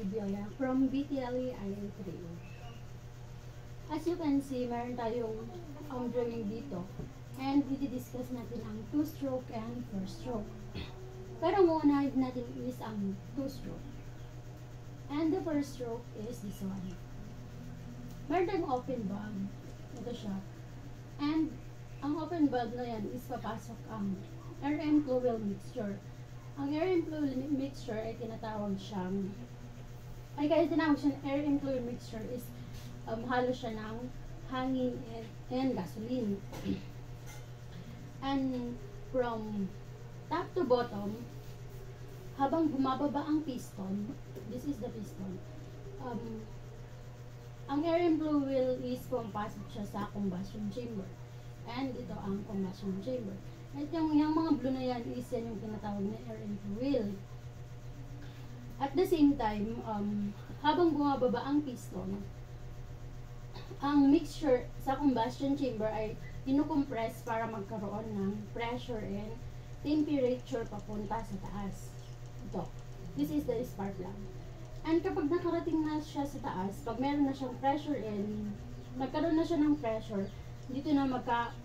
Sibilia from BTLE IA3. As you can see, meron tayong drawing dito. And i-discuss natin ang 2-stroke and 4-stroke. Pero muna natin is ang 2-stroke. And the first stroke is this one. Meron tayong open valve. Ito siya. And ang open valve na yan is papasok ang air and fluid mixture. Ang air and fluid mixture ay tinatawag siyang air and fluid mixture is halo siya ng hangin and gasoline. And from top to bottom, habang bumababa ang piston, this is the piston, ang air and fluid is pumapasok siya sa combustion chamber. And ito ang combustion chamber. At yung mga blue na yan is yan yung tinatawag na air and fluid. At the same time, habang bumababa ang piston, ang mixture sa combustion chamber ay kinocompress para magkaroon ng pressure and temperature papunta sa taas. Ito. This is the spark plug. And kapag nakarating na siya sa taas, pag meron na siyang pressure and nagkaroon na siya ng pressure, dito na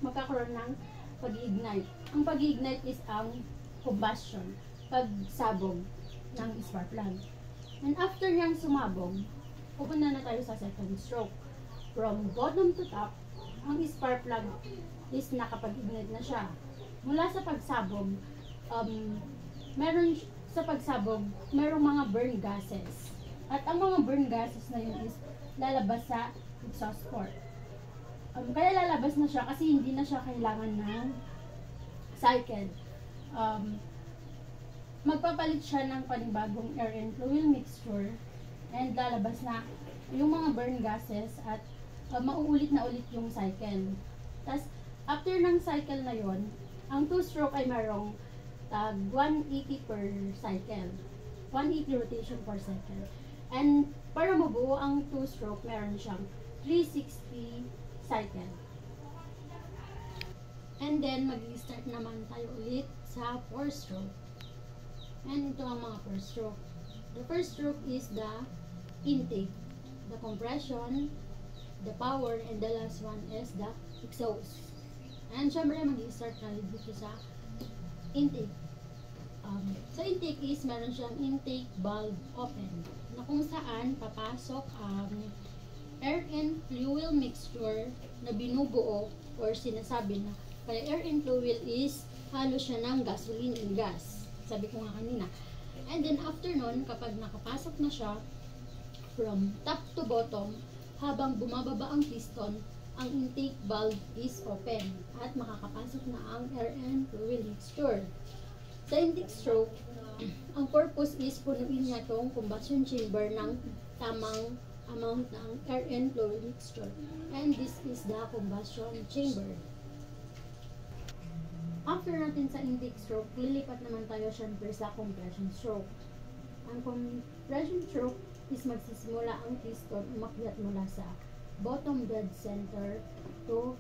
magkakaroon ng pag-ignite. Ang pag-ignite is ang combustion, pagsabog ng spark plug. And after niyang sumabog, pupunta na tayo sa second stroke. From bottom to top, ang spark plug is nakapag-ignite na siya. Mula sa pagsabog, merong mga burn gases. At ang mga burn gases na yun is lalabas sa exhaust port. Kaya lalabas na siya kasi hindi na siya kailangan ng cycle. Magpapalit siya ng panibagong air and fluid mixture and lalabas na yung mga burn gases at mauulit na ulit yung cycle. Tapos, after ng cycle na yon, ang 2-stroke ay mayroong 180 per cycle. 180 rotation per cycle. And para mabuo ang 2-stroke, meron siyang 360 cycle. And then, mag-start naman tayo ulit sa 4-stroke. And ito ang mga 4-stroke. The first stroke is the intake, the compression, the power, and the last one is the exhaust. And syempre, mag-start tayo dito sa intake. Sa intake is, meron siyang intake valve open, na kung saan papasok ang air and fuel mixture na binubuo or sinasabi na kaya air and fuel is halo siya ng gasoline and gas. Sabi ko nga kanina. And then after nun, kapag nakapasok na siya from top to bottom, habang bumababa ang piston, ang intake valve is open at makakapasok na ang air and fuel mixture. Sa intake stroke, ang purpose is punuin niya itong combustion chamber ng tamang amount ng air and fluid mixture. And this is the combustion chamber. After natin sa intake stroke, lilipat naman tayo syempre sa compression stroke. Ang compression stroke is magsisimula ang piston umakyat mula sa bottom dead center to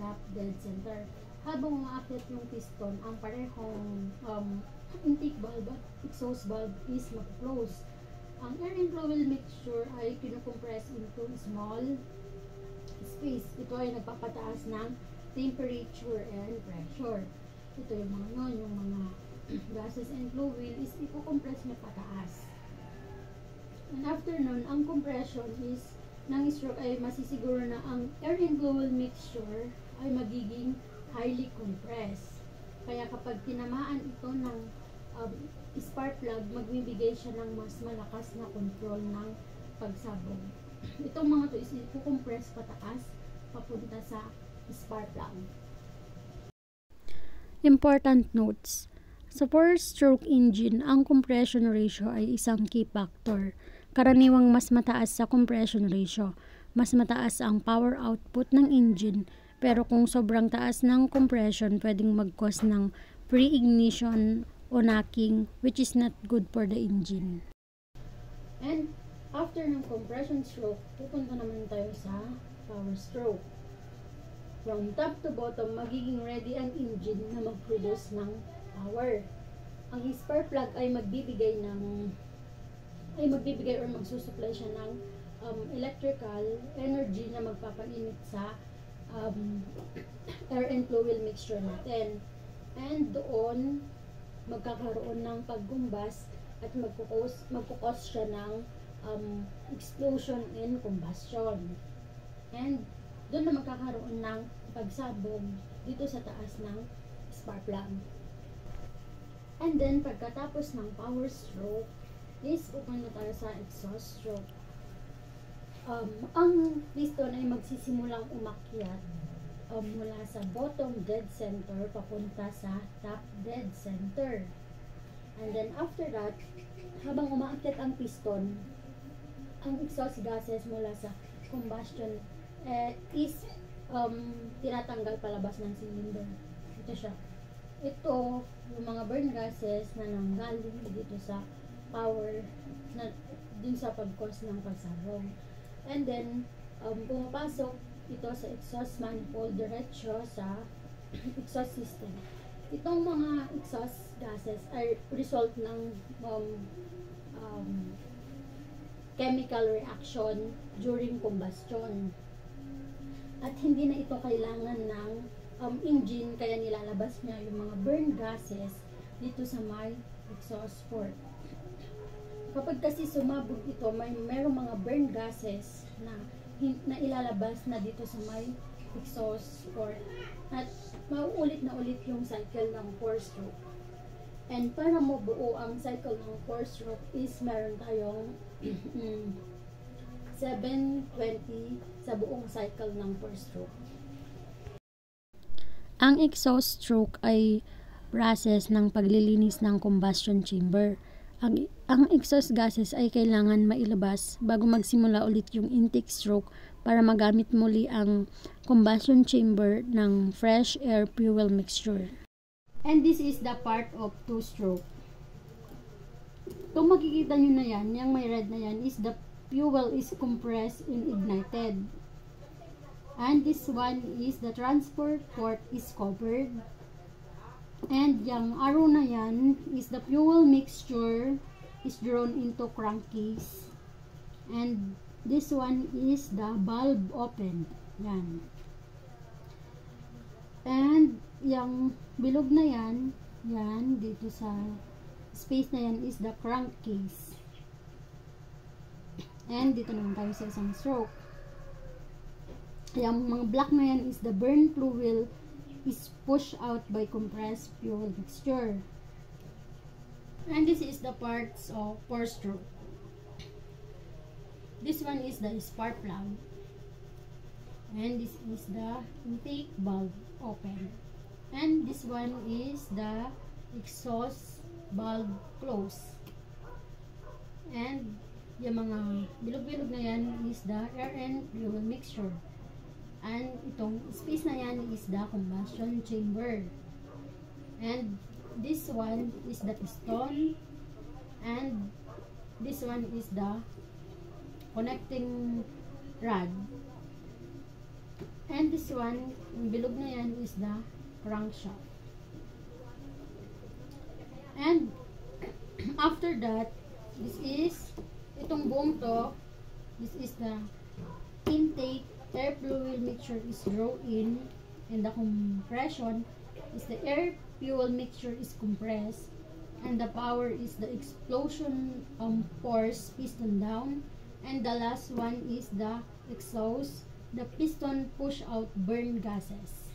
top dead center. Habang umaakyat yung piston, ang parehong intake valve at exhaust valve is mag-close. Ang air and fluid mixture ay kinocompress into small space. Ito ay nagpapataas ng temperature and pressure. Ito yung mga gases and fluid is iko-compress niya pataas. And after nun, ang compression is ng stroke ay masisiguro na ang air and fluid mixture ay magiging highly compressed. Kaya kapag tinamaan ito ng spark plug, magbibigay siya ng mas malakas na control ng pagsabog. Itong mga to is i-compress pataas papunta sa spark plug. Important notes. Sa 4-stroke engine, ang compression ratio ay isang key factor. Karaniwang mas mataas sa compression ratio, mas mataas ang power output ng engine, pero kung sobrang taas ng compression, pwedeng mag-cause ng pre-ignition o knocking, which is not good for the engine. And after ng compression stroke, pupunta naman tayo sa power stroke. From top to bottom, magiging ready ang engine na mag-produce ng power. Ang spark plug ay magbibigay ng ay magbibigay or magsusupply siya ng electrical energy na magpapainit sa air and fuel mixture natin. And doon, magkakaroon ng paggumbas at magkukos siya ng explosion and combustion. And doon na magkakaroon ng pagsabog dito sa taas ng spark plug. And then, pagkatapos ng power stroke, is pupunta tayo sa exhaust stroke. Ang piston ay magsisimulang umakyat mula sa bottom dead center papunta sa top dead center. And then after that, habang umaakyat ang piston, ang exhaust gases mula sa combustion is tinatanggal palabas ng cylinder. Ito siya. Ito, yung mga burn gases na nanggaling dito sa power na dun sa pag-cause ng pagsabog. And then, pumapasok ito sa exhaust manifold diretso sa exhaust system. Itong mga exhaust gases ay result ng chemical reaction during combustion. At hindi na ito kailangan ng engine, kaya nilalabas niya yung mga burn gases dito sa may exhaust port. Kapag kasi sumabog ito, mayroong mga burn gases na ilalabas na dito sa may exhaust port at mauulit na ulit yung cycle ng 4-stroke. And para mabuo ang cycle ng 4-stroke is meron tayong 720 sa buong cycle ng 4-stroke. Ang exhaust stroke ay process ng paglilinis ng combustion chamber. Ang exhaust gases ay kailangan mailabas bago magsimula ulit yung intake stroke para magamit muli ang combustion chamber ng fresh air fuel mixture. And this is the part of 2-stroke. Kung makikita nyo na yan, yung may red na yan, is the fuel is compressed and ignited. And this one is the transport port is covered. And yung arrow na yan is the fuel mixture is drawn into crankcase. And this one is the valve open. Yan. And yung bilog na yan, yan dito sa space na yan is the crankcase. And dito naman tayo sa isang stroke. Yung mga black na yan is the burn fuel is pushed out by compressed fuel mixture. And this is the parts of 4-stroke. This one is the spark plug. And this is the intake valve open. And this one is the exhaust valve close. And yung mga bilog-bilog na yan is the air and fuel mixture. And itong space na yan is the combustion chamber. And this one is the piston. And this one is the connecting rod. And this one, yung bilog na yan is the crankshaft. And after that, this is itong buong to, this is the intake air fuel mixture is drawn in, and the compression is the air fuel mixture is compressed, and the power is the explosion force piston down, and the last one is the exhaust, the piston push out burn gases.